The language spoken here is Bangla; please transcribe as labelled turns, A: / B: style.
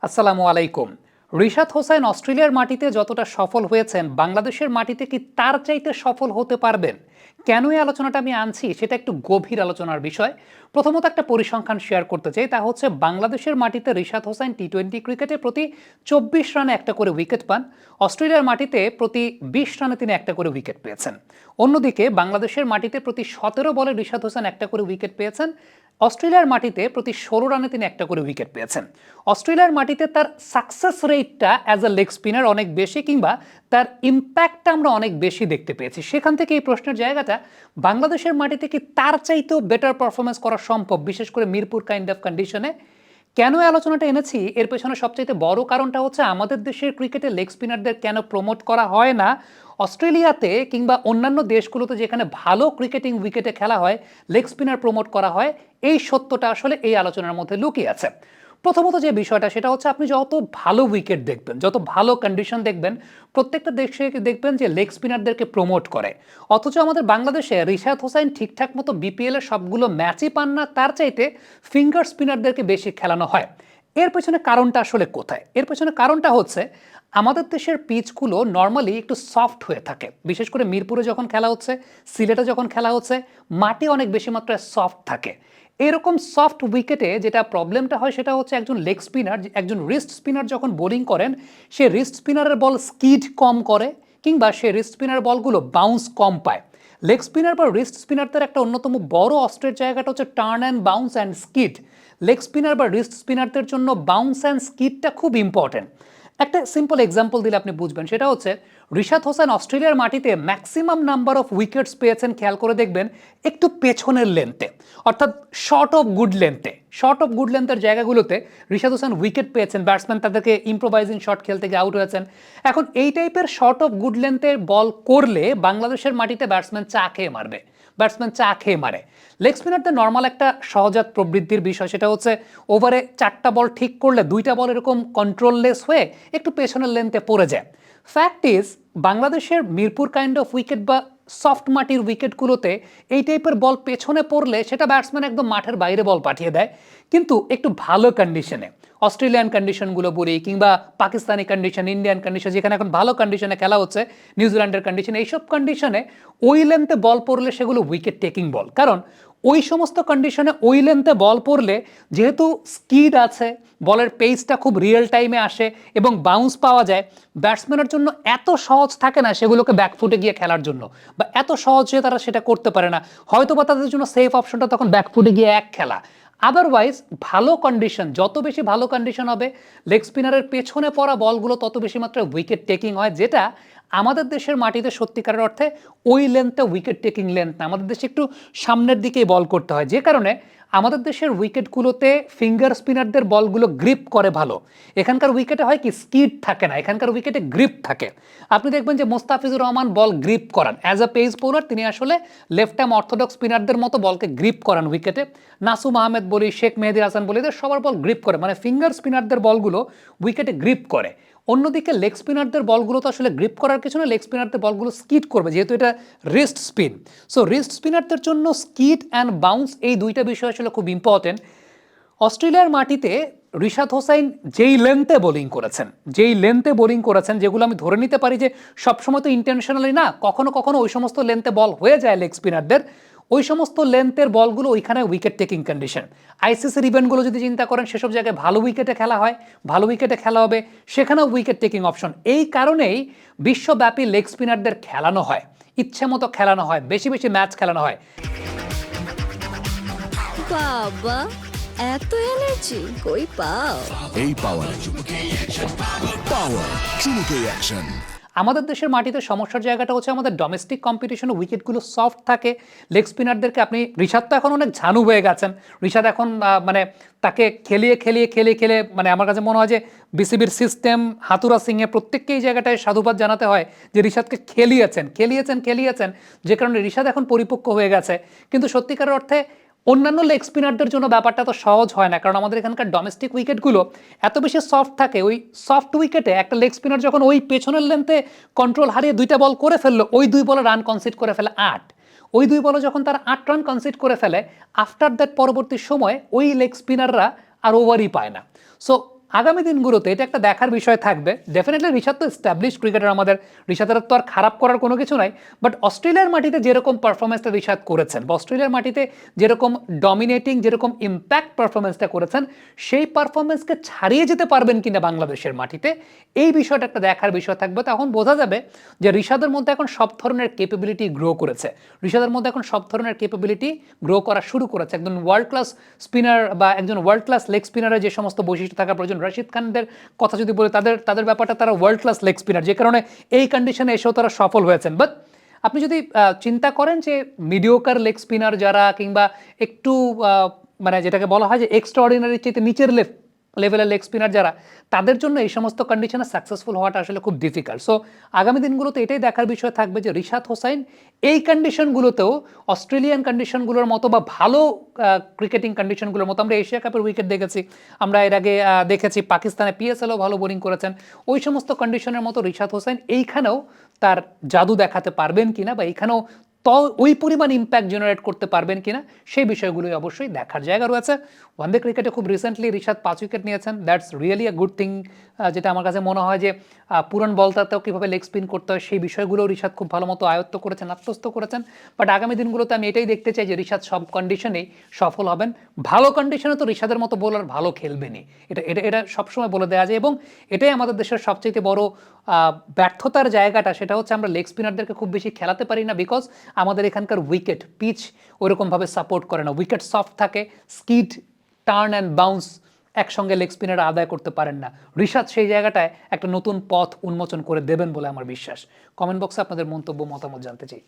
A: আসসালামু আলাইকুম। রিশাদ হোসাইন অস্ট্রেলিয়ার মাটিতে যতটা সফল হয়েছেন, বাংলাদেশের মাটিতে কি তার চাইতে সফল হতে পারবেন? কেন এই আলোচনাটা আমি আনছি সেটা একটু গভীর আলোচনার বিষয়। প্রথমত একটা পরিসংখ্যান শেয়ার করতে চাই, তা হচ্ছে বাংলাদেশের মাটিতে রিশাদ হোসাইন টি-20 ক্রিকেটে প্রতি ২৪ রানে একটা করে উইকেট পান। অস্ট্রেলিয়ার মাটিতে প্রতি ২০ রানে তিনি একটা করে উইকেট পেয়েছেন। অন্যদিকে বাংলাদেশের মাটিতে প্রতি ১৭ বলে রিশাদ হোসেন একটা করে উইকেট পেয়েছেন। অস্ট্রেলিয়ার মাটিতে প্রতি ১৬ রানে তিনি একটা করে উইকেট পেয়েছেন। অস্ট্রেলিয়ার মাটিতে তার সাকসেস রেটটা অ্যাজ আ লেগ স্পিনার অনেক বেশি, কিংবা তার ইম্প্যাক্টটা আমরা অনেক বেশি দেখতে পেয়েছি। সেখান থেকে এই প্রশ্নের জায়গাটা, বাংলাদেশের মাটিতে কি তার চাইতেও বেটার পারফরমেন্স করা সম্ভব, বিশেষ করে মিরপুর কাইন্ড অফ কন্ডিশনে? কেন এই আলোচনাটা এনেছি, এর পেছনে সবচাইতে বড় কারণটা হচ্ছে আমাদের দেশের ক্রিকেটে লেগ স্পিনারদের কেন প্রমোট করা হয় না। অস্ট্রেলিয়াতে কিংবা অন্যান্য দেশগুলোতে যেখানে ভালো ক্রিকেটিং উইকেটে খেলা হয়, লেগ স্পিনার প্রমোট করা হয়। এই সত্যটা আসলে এই আলোচনার মধ্যে লুকিয়ে আছে। প্রথমত যে বিষয়টা, সেটা হচ্ছে আপনি যত ভালো উইকেট দেখবেন, যত ভালো কন্ডিশন দেখবেন, প্রত্যেকটা দেশে দেখবেন যে লেগ স্পিনারদেরকে প্রমোট করে। অথচ আমাদের বাংলাদেশে রিশাদ হোসাইন ঠিকঠাক মতো বিপিএল এর সবগুলো ম্যাচই পান না, তার চাইতে ফিঙ্গার স্পিনারদেরকে বেশি খেলানো হয়। এর পেছনে কারণটা আসলে কোথায়? এর পেছনে কারণটা হচ্ছে আমাদের দেশের পিচগুলো নর্মালি একটু সফট হয়ে থাকে। বিশেষ করে মিরপুরে যখন খেলা হচ্ছে, সিলেটে যখন খেলা হচ্ছে, মাটি অনেক বেশি মাত্রায় সফট থাকে। এরকম সফট উইকেটে যেটা প্রবলেমটা হয় সেটা হচ্ছে একজন লেগ স্পিনার, একজন রিস্ট স্পিনার যখন বোলিং করেন, সে রিস্ট স্পিনারের বল স্কিড কম করে, কিংবা সে রিস্ট স্পিনার বলগুলো বাউন্স কম পায়। লেগ স্পিনার বা রিস্ট স্পিনারদের একটা অন্যতম বড় অস্ত্রের জায়গাটা হচ্ছে turn and bounce and skid. Leg spinner বা রিস্ট স্পিনারদের জন্য বাউন্স অ্যান্ড স্কিডটা খুব ইম্পর্টেন্ট। একটা সিম্পল এক্সাম্পল দিলে আপনি বুঝবেন, সেটা হচ্ছে রিশাদ হোসেন অস্ট্রেলিয়ার মাটিতে ম্যাক্সিমাম নাম্বার অফ উইকেটস পেয়েছেন, খেয়াল করে দেখবেন, একটু পেছনের লেন্থে, অর্থাৎ শর্ট অফ গুড লেন্থে। শর্ট অফ গুড লেন্থের জায়গাগুলোতে রিশাদ হোসেন উইকেট পেয়েছেন, ব্যাটসম্যান তাদেরকে ইম্প্রোভাইজিং শট খেলতে গিয়ে আউট হয়েছেন। এখন এই টাইপের শর্ট অফ গুড লেন্থের বল করলে বাংলাদেশের মাটিতে ব্যাটসম্যান চা খেয়ে মারবে, ব্যাটসম্যান চা খেয়ে মারে। লেগ স্পিনারদের নর্মাল একটা সহজাত প্রবৃত্তির বিষয়, সেটা হচ্ছে ওভারে 4টা বল ঠিক করলে 2টা বল এরকম কন্ট্রোললেস হয়ে একটু পেছনের লেন্থে পড়ে যায়। ফ্যাক্ট ইজ, বাংলাদেশের মিরপুর কাইন্ড অফ উইকেট বা সফট মাটির উইকেটগুলোতে এই টাইপের বল পেছনে পড়লে সেটা ব্যাটসম্যান একদম মাঠের বাইরে বল পাঠিয়ে দেয়। কিন্তু একটু ভালো কন্ডিশনে, অস্ট্রেলিয়ান কন্ডিশনগুলো বলি, কিংবা পাকিস্তানি কন্ডিশন, ইন্ডিয়ান কন্ডিশন, যেখানে এখন ভালো কন্ডিশনে খেলা হচ্ছে, নিউজিল্যান্ডের কন্ডিশন, এইসব কন্ডিশনে ওই লেন্থে বল পড়লে সেগুলো উইকেট টেকিং বল। কারণ ওই সমস্ত কন্ডিশনে ওই লেন্থে বল পড়লে, যেহেতু স্কিড আছে, বলের পেসটা খুব রিয়েল টাইমে আসে এবং বাউন্স পাওয়া যায়, ব্যাটসম্যানের জন্য এত সহজ থাকে না সেগুলোকে ব্যাকফুটে গিয়ে খেলার জন্য, বা এত সহজে তারা সেটা করতে পারে না। হয়তো বা তাদের জন্য সেফ অপশনটা তখন ব্যাকফুটে গিয়ে এক খেলা। আদারওয়াইজ ভালো কন্ডিশন, যত বেশি ভালো কন্ডিশন হবে, লেগ স্পিনারের পেছনে পড়া বলগুলো তত বেশি মাত্রায় উইকেট টেকিং হয়, যেটা আমাদের দেশের মাটিতে সত্যিকারের অর্থে ওই লেন্থটা উইকেট টেকিং লেন্থ না। আমাদের দেশে একটু সামনের দিকেই বল করতে হয়, যে কারণে আমাদের দেশের উইকেটগুলোতে ফিঙ্গার স্পিনারদের বলগুলো গ্রিপ করে ভালো। এখানকার উইকেটে হয় কি, স্কিড থাকে না, এখানকার উইকেটে গ্রিপ থাকে। আপনি দেখবেন যে মোস্তাফিজুর রহমান বল গ্রিপ করান অ্যাজ আ পেস বোলার, তিনি আসলে লেফট আর্ম অর্থোডক্স স্পিনারদের মতো বলকে গ্রিপ করান উইকেটে। নাসুম আহমেদ বলি, শেখ মেহেদী হাসান বলি, এদের সবার বল গ্রিপ করে, মানে ফিঙ্গার স্পিনারদের বলগুলো উইকেটে গ্রিপ করে। অন্যদিকে লেগ স্পিনারদের বলগুলো তো আসলে গ্রিপ করার কিছু না, লেগ স্পিনারদের বলগুলো স্কিড করবে, যেহেতু এটা রিস্ট স্পিন। সো রিস্ট স্পিনারদের জন্য স্কিড অ্যান্ড বাউন্স, এই দুইটা বিষয় আসলে খুব ইম্পর্টেন্ট। অস্ট্রেলিয়ার মাটিতে রিশাদ হোসাইন যেই লেন্থে বোলিং করেছেন, যেগুলো আমি ধরে নিতে পারি যে সবসময় তো ইন্টেনশনালি না, কখনো কখনো ওই সমস্ত লেন্থে বল হয়ে যায় লেগ স্পিনারদের, ওই সমস্ত লেন্থের বলগুলো ওইখানে উইকেট টেকিং কন্ডিশন। আইসিসির ইভেন্টগুলো যদি চিন্তা করেন, সেসব জায়গায় ভালো উইকেটে খেলা হয়, ভালো উইকেটে খেলা হবে, সেখানেও উইকেট টেকিং অপশন। এই কারণেই বিশ্বব্যাপী লেগ স্পিনারদের খেলানো হয়, ইচ্ছে মতো খেলানো হয়, বেশি বেশি ম্যাচ খেলানো হয়।
B: বাবা, এত এনার্জি কই পাও?
C: এই পাওয়ার চুমুকে অ্যাকশন।
A: আমাদের দেশের মাটিতে সমস্যার জায়গাটা হচ্ছে আমাদের ডোমেস্টিক কম্পিটিশনে উইকেটগুলো সফট থাকে। লেগ স্পিনারদেরকে আপনি, ঋষাদ তো এখন অনেক ঝানু হয়ে গেছেন, ঋষাদ এখন মানে তাকে খেলিয়ে মানে আমার কাছে মনে হয় যে বিসিবির সিস্টেম, হাতুরা সিংয়ে প্রত্যেককে এই জায়গাটায় সাধুবাদ জানাতে হয় যে ঋষাদকে খেলিয়েছেন, যে কারণে ঋষাদ এখন পরিপক্ক হয়ে গেছে। কিন্তু সত্যিকারের অর্থে অন্যান্য লেগ স্পিনারদের জন্য ব্যাপারটা তো সহজ হয় না, কারণ আমাদের এখানকার ডোমেস্টিক উইকেটগুলো এত বেশি সফট থাকে। ওই সফট উইকেটে একটা লেগ স্পিনার যখন ওই পেছনের লেন্থে কন্ট্রোল হারিয়ে 2টা বল করে ফেললো, ওই 2 বলে রান কনসিড করে ফেলে 8, ওই 2 বলে যখন তারা 8 রান কনসিড করে ফেলে, আফটার দ্যাট পরবর্তী সময় ওই লেগ স্পিনাররা আর ওভারই পায় না। সো আগামী দিনগুলোতে এটা একটা দেখার বিষয় থাকবে। ডেফিনেটলি ঋষাদ তো এস্টাবলিশ ক্রিকেটার আমাদের, ঋষাদের তো আর খারাপ করার কোনো কিছু নাই, বাট অস্ট্রেলিয়ার মাটিতে যেরকম পারফরমেন্সটা ঋষাদ করেছেন বা অস্ট্রেলিয়ার মাটিতে যেরকম ডমিনেটিং যেরকম ইম্প্যাক্ট পারফরমেন্সটা করেছেন, সেই পারফরমেন্সকে ছাড়িয়ে যেতে পারবেন কিনা বাংলাদেশের মাটিতে, এই বিষয়টা একটা দেখার বিষয় থাকবে। তখন বোঝা যাবে যে ঋষাদের মধ্যে এখন সব ধরনের ক্যাপাবিলিটি গ্রো করেছে, ঋষাদের মধ্যে এখন সব ধরনের ক্যাপাবিলিটি গ্রো করা শুরু করেছে। একজন ওয়ার্ল্ড ক্লাস স্পিনার বা একজন ওয়ার্ল্ড ক্লাস লেগ স্পিনারের যে সমস্ত বৈশিষ্ট্য থাকা প্রয়োজন, রশিদ খানদের কথা যদি বলে, তাদের ব্যাপারটা তারা ওয়ার্ল্ড ক্লাস লেগ স্পিনার, যে কারণে এই কন্ডিশনে এসেও তারা সফল হয়েছেন। বাট আপনি যদি চিন্তা করেন যে মিডিওকার লেগ স্পিনার যারা, কিংবা একটু মানে যেটাকে বলা হয় যে এক্সট্রা অর্ডিনারির চেয়ে নিচের লেভেলের লেগ স্পিনার যারা, তাদের জন্য এই সমস্ত কন্ডিশনে সাকসেসফুল হওয়াটা আসলে খুব ডিফিকাল্ট। সো আগামী দিনগুলোতে এটাই দেখার বিষয় থাকবে যে ঋষাদ হোসাইন এই কন্ডিশনগুলোতেও অস্ট্রেলিয়ান কন্ডিশনগুলোর মতো বা ভালো ক্রিকেটিং কন্ডিশনগুলোর মতো, আমরা এশিয়া কাপের উইকেট দেখেছি, আমরা এর আগে দেখেছি পাকিস্তানে পিএসএলও ভালো বোলিং করেছেন, ওই সমস্ত কন্ডিশনের মতো ঋষাদ হোসাইন এইখানেও তার জাদু দেখাতে পারবেন কিনা বা এইখানেও ওই পরিমাণ ইম্প্যাক্ট জেনারেট করতে পারবেন কিনা, সেই বিষয়গুলোই অবশ্যই দেখার জায়গা রয়েছে। ওয়ানডে ক্রিকেটে খুব রিসেন্টলি ঋষাদ 5 উইকেট নিয়েছেন, that's really a good thing. যেটা আমার কাছে মনে হয় যে পুরান বলটাতেও কীভাবে লেগ স্পিন করতে হয় সেই বিষয়গুলো ঋষাদ খুব ভালো মতো আয়ত্ত করেছেন, আত্মস্থ করেছেন। বাট আগামী দিনগুলোতে আমি এটাই দেখতে চাই যে ঋষাদ সব কন্ডিশনেই সফল হবেন। ভালো কন্ডিশনে তো ঋষাদের মতো বোলার ভালো খেলবেনই, এটা সবসময় বলে দেওয়া যায়। এবং এটাই আমাদের দেশের সবচেয়ে বড় ব্যর্থতার জায়গাটা, সেটা হচ্ছে আমরা লেগ স্পিনারদেরকে খুব বেশি খেলাতে পারি না, বিকজ আমাদের এখানকার উইকেট পিচ ওইরকমভাবে সাপোর্ট করে না, উইকেট সফট থাকে, স্কিড টার্ন অ্যান্ড বাউন্স একসঙ্গে লেগ স্পিনার আদায় করতে পারেন না। ঋষাদ সেই জায়গাটায় একটা নতুন পথ উন্মোচন করে দেবেন বলে আমার বিশ্বাস। কমেন্ট বক্সে আপনাদের মন্তব্য মতামত জানতে চাই।